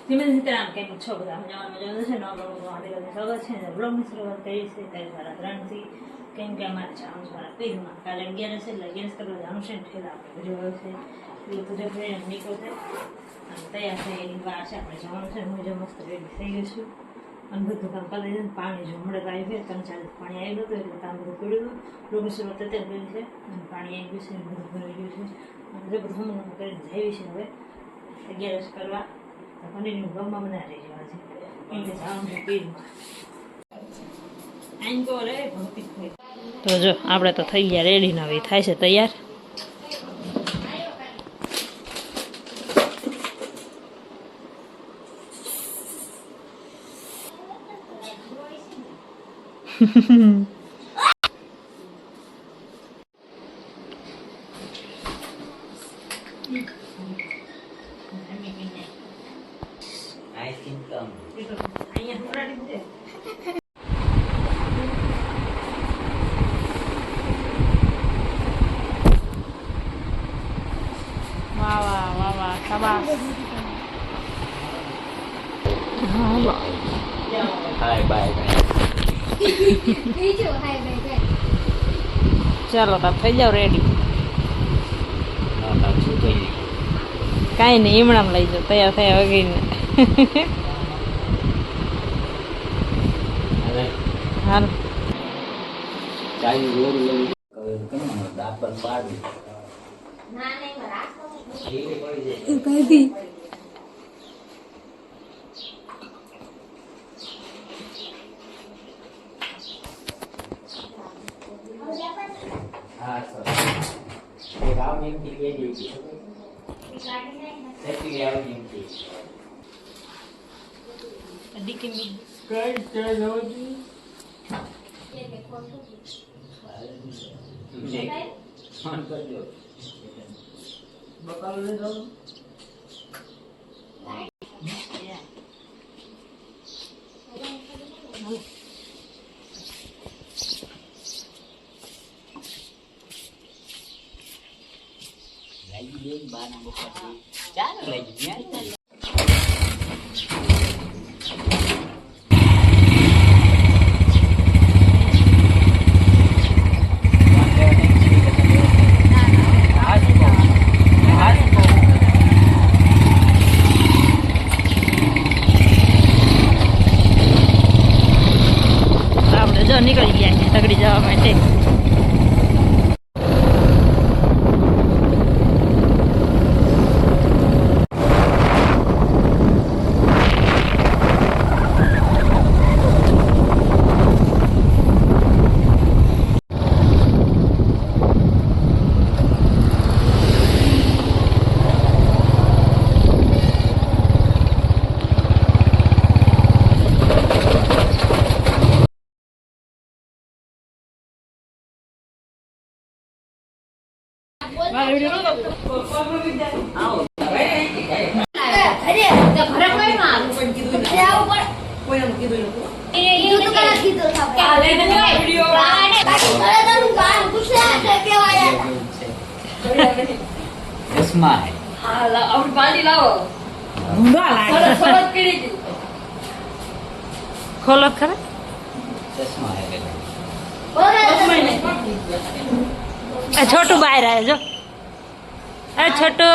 ધીમે સીતારામ કેમ છો બધા મજામાં મજા છે. નવા બ્લોગમાં સ્વાગત છે. બ્લોગની શરૂઆત કરી છે ત્યારે 3:30 કેમ કે અમારે જવાનું છે મારા પીરમાં. કાલે 11 છે એટલે 11 કરવા જવાનું છે ને ઠેલા આપણે જોવે છે એ પૂજા કરીને નીકળશે અને તૈયાર થઈ એની વાર છે. આપણે જવાનું છે. હું જો મસ્ત રેડી થઈ ગઈ છું અને બધું કામ કરી દીધું. પાણી જો હમણાં આવ્યું છે 3-4 પાણી આવી ગયું એટલે કામ બધું પડ્યું હતું. બ્લોગની શરૂઆત અત્યારે કરી છે અને પાણી આવી ગયું છે બધું ભરી ગયું છે અને જે બધું હમણાં કરીને જઈએ છે હવે 11 કરવા પનીરનું ગમમાં બનાવી રહી જવા છે કેમ કે જવાનું છે પીરમાં. તો જો આપણે તો થઈ ગયા રેડી નવી થાય છે તૈયાર. ચાલો તો થઈ જાવ રેડી. કાંઈ નહીં ઈમણામ લઈ જાઓ તૈયાર થયા વગેરે. હાલ નીકળી ગયા છે તગડી જવા માટે. ખોલો ખરા छोटू बाहर आया जो छोटू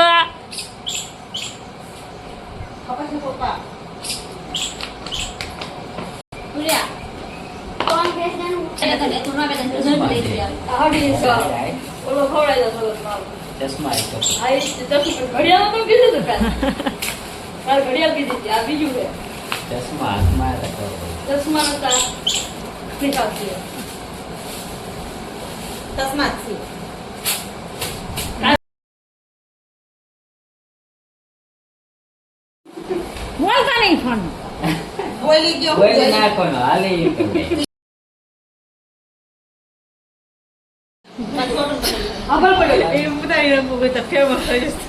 बोलता नहीं फोन बोली जो बोले ना फोन आले અબલ પડ્યો એ ઉડાઈ રંગો કે તો ફેમસ થઈ જશે.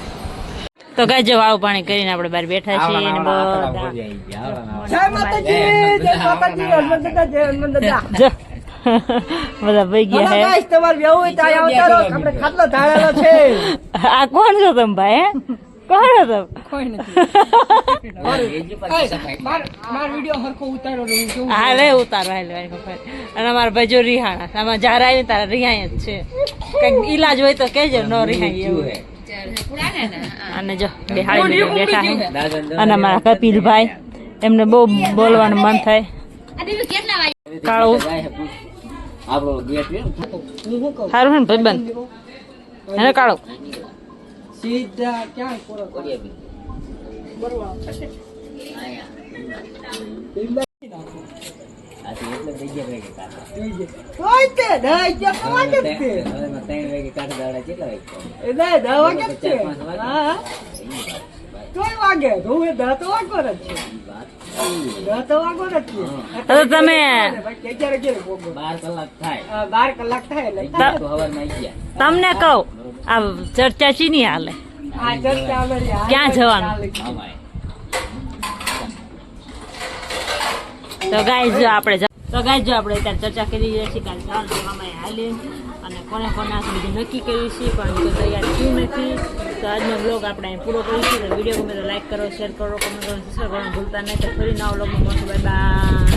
તો ગાય જો આવ પાણી કરીને આપણે બહાર બેઠા છીએ ને બધા જય માતાજી જય હનુમાનદાદા બધા ભાઈ ગયા હે ગાઈસ તમાર વ્યવ હોય તો આવતારો આપણે ખાટલો ઢાળેલો છે. આ કોણ છો તમે ભાઈ? કોણ હતો કોઈ નથી માર વિડિયો હરખો ઉતાર્યો ને હું જોઉં હા લે ઉતારો હાલ અને અમારા ભાઈ જો રિહાણા આમાં જાર આવી તારા રિહાય જ છે કઈક ઈલાજ હોય તો કહેજો ન રિહાય એવું અને જો બેહાડી બેઠા છે અને અમારા કપિલભાઈ એમને બહુ બોલવાનું મન થાય કાળું સારું છે ને ભાઈબંધ એને કાળો સીધા ક્યાં પૂરો તમે 12 કલાક થાય તમને કહું આ ચર્ચા ચીની હાલે ક્યાં જવાનું તો ગાઈસ જો આપણે અત્યારે ચર્ચા કરી રહ્યા છીએ કાલે જવાનું આમાં હાલી અને કોને કોને આ બધું નક્કી કર્યું છે પણ તો તૈયાર થયું નથી તો આજનો બ્લોગ આપણે અહીં પૂરો કરીશું તો વિડીયો ગમે તો લાઈક કરો શેર કરો કમેન્ટ કરો સબસ્ક્રાઈબ કરવાનું ભૂલતા નહીં તો ફરી નવા બ્લોગમાં મળશું બાય બાય